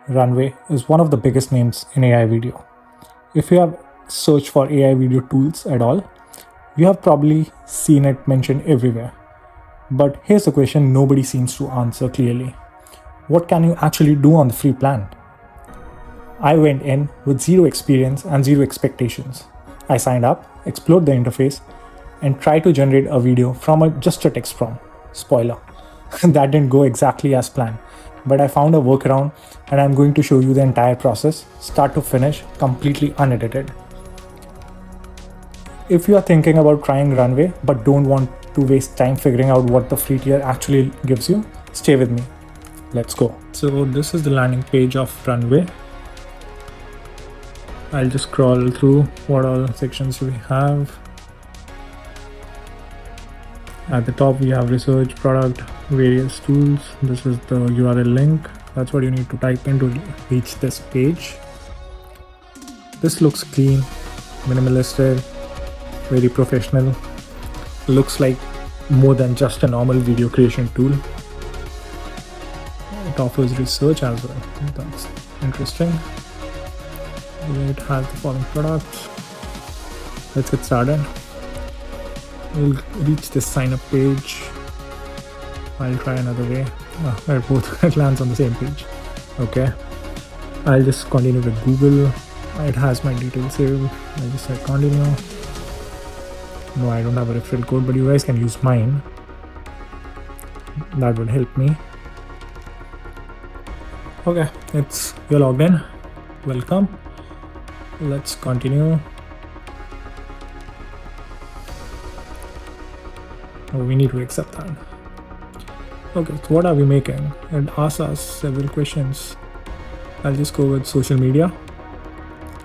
Runway is one of the biggest names in AI video. If you have searched for AI video tools at all, you have probably seen it mentioned everywhere. But here's the question nobody seems to answer clearly. What can you actually do on the free plan? I went in with zero experience and zero expectations. I signed up, explored the interface, and tried to generate a video from just a text prompt. Spoiler, that didn't go exactly as planned. But I found a workaround and I'm going to show you the entire process, start to finish, completely unedited. If you are thinking about trying Runway but don't want to waste time figuring out what the free tier actually gives you, stay with me. Let's go. So this is the landing page of Runway. I'll just scroll through what all sections we have. At the top we have research, product, various tools. This is the URL link. That's what you need to type in to reach this page. This looks clean, minimalistic, very professional. Looks like more than just a normal video creation tool. It offers research as well. That's interesting. It has the following products. Let's get started. We'll reach this sign up page. I'll try another way. Both it lands on the same page. Okay. I'll just continue with Google. It has my details saved. I just said continue. No, I don't have a referral code, but you guys can use mine. That would help me. Okay, you're logged in. Welcome. Let's continue. Oh, we need to accept that. Okay, so what are we making? It asks us several questions. I'll just go with social media.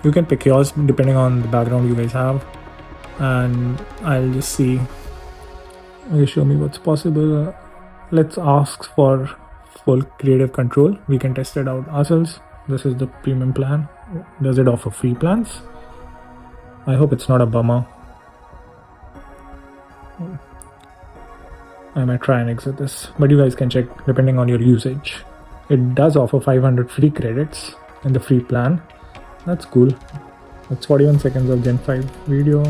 You can pick yours depending on the background you guys have. And I'll just see. Will show me what's possible. Let's ask for full creative control. We can test it out ourselves. This is the premium plan. Does it offer free plans? I hope it's not a bummer. I might try and exit this, but you guys can check depending on your usage. It does offer 500 free credits in the free plan. That's cool. It's 41 seconds of Gen 5 video,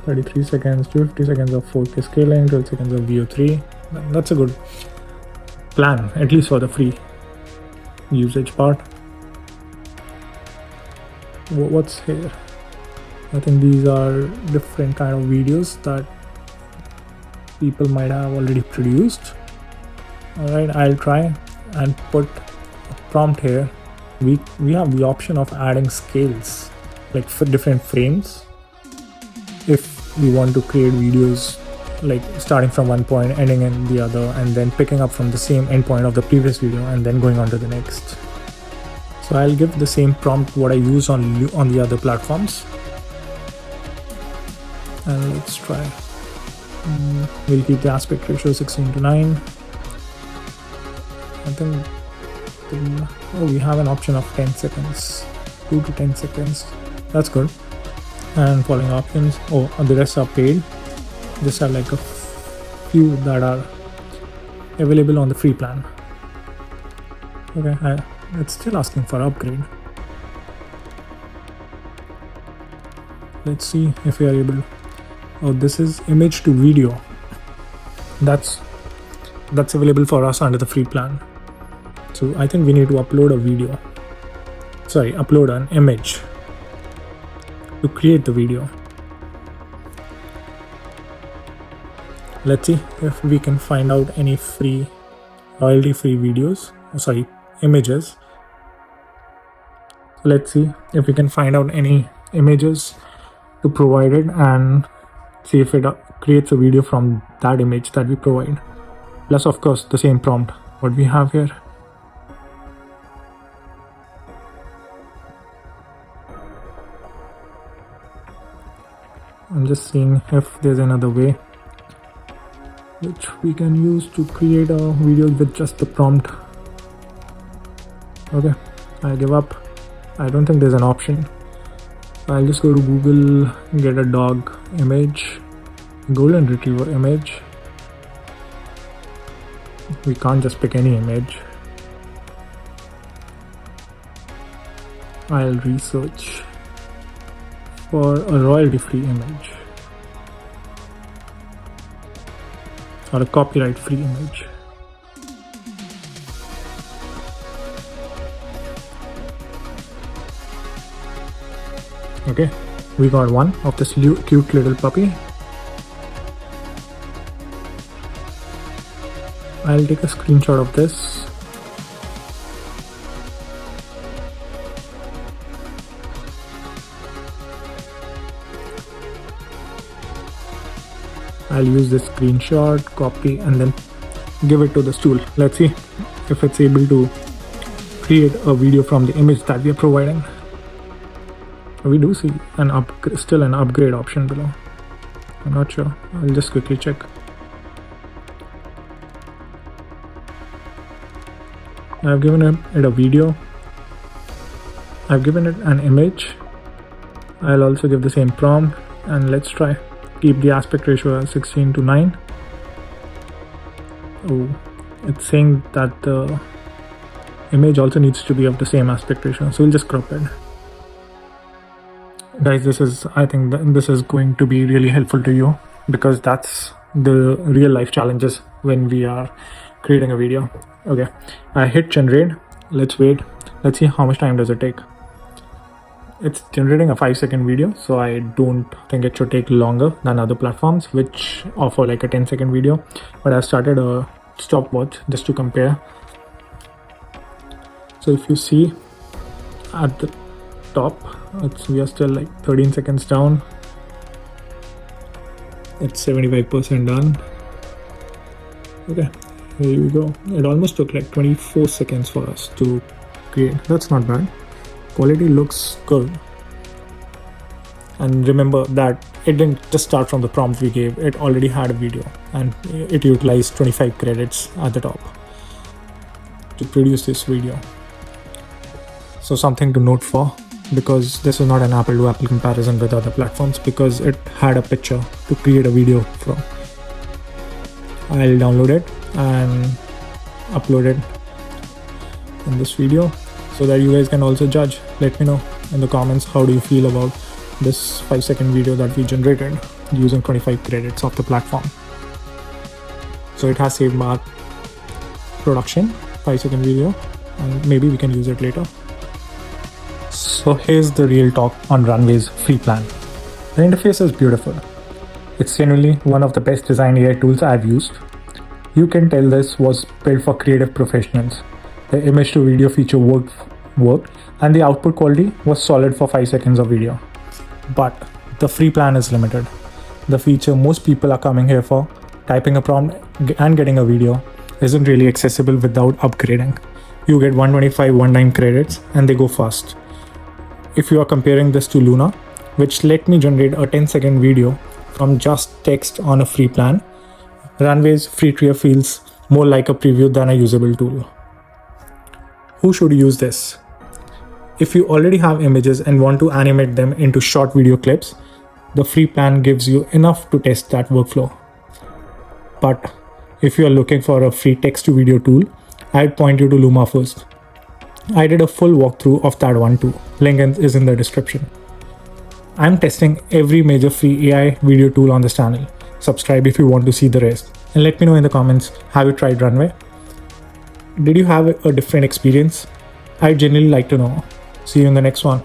33 seconds, 50 seconds of 4K scaling, 12 seconds of VO3. That's a good plan, at least for the free usage part. What's here? I think these are different kind of videos that people might have already produced. Alright, I'll try and put a prompt here. We have the option of adding scales, like for different frames. If we want to create videos like starting from one point, ending in the other, and then picking up from the same endpoint of the previous video and then going on to the next. So I'll give the same prompt what I use on the other platforms. And let's try. We'll keep the aspect ratio 16:9. I think we have an option of 10 seconds, 2 to 10 seconds. That's good. And following options, the rest are paid. Just have like a few that are available on the free plan. Okay, it's still asking for upgrade. Let's see if we are able. Oh, this is image to video. That's available for us under the free plan. So I think we need to upload a video. Upload an image to create the video. Let's see if we can find out any free, royalty-free videos. Images. Let's see if we can find out any images to provide it and see if it creates a video from that image that we provide. Plus, of course, the same prompt what we have here. I'm just seeing if there's another way which we can use to create a video with just the prompt. Okay, I give up. I don't think there's an option. I'll just go to Google, get a dog image, golden retriever image. We can't just pick any image. I'll research for a royalty-free image or a copyright-free image. Okay, we got one of this cute little puppy. I'll take a screenshot of this. I'll use this screenshot, copy, and then give it to this tool. Let's see if it's able to create a video from the image that we are providing. We do see still an upgrade option below. I'm not sure. I'll just quickly check. I've given it a video. I've given it an image. I'll also give the same prompt, and let's try. Keep the aspect ratio as 16:9. Oh, it's saying that the image also needs to be of the same aspect ratio, so we'll just crop it. Guys, I think this is going to be really helpful to you, because that's the real life challenges when we are creating a video. Okay, I hit generate. Let's wait. Let's see how much time does it take. It's generating a 5-second video, so I don't think it should take longer than other platforms which offer like a 10-second video. But I started a stopwatch just to compare. So if you see at the top, we are still like 13 seconds down. It's 75% done. Okay, here we go. It almost took like 24 seconds for us to create. That's not bad. Quality looks good. And remember that it didn't just start from the prompt we gave. It already had a video, and it utilized 25 credits at the top to produce this video. So something to note for, because this is not an apple to apple comparison with other platforms, because it had a picture to create a video from. I'll download it and upload it in this video so that you guys can also judge. Let me know in the comments, how do you feel about this 5-second video that we generated using 25 credits of the platform. So it has saved our production 5-second video, and maybe we can use it later. So here's the real talk on Runway's free plan. The interface is beautiful. It's genuinely one of the best design AI tools I've used. You can tell this was built for creative professionals. The image to video feature worked, and the output quality was solid for 5 seconds of video. But the free plan is limited. The feature most people are coming here for, typing a prompt and getting a video, isn't really accessible without upgrading. You get 125 one-time credits and they go fast. If you are comparing this to Luna, which let me generate a 10-second video from just text on a free plan, Runway's free tier feels more like a preview than a usable tool. Who should use this? If you already have images and want to animate them into short video clips, the free plan gives you enough to test that workflow. But if you are looking for a free text to video tool, I'd point you to Luma first. I did a full walkthrough of that one too. Link is in the description. I'm testing every major free AI video tool on this channel. Subscribe if you want to see the rest. And let me know in the comments, have you tried Runway? Did you have a different experience? I'd genuinely like to know. See you in the next one.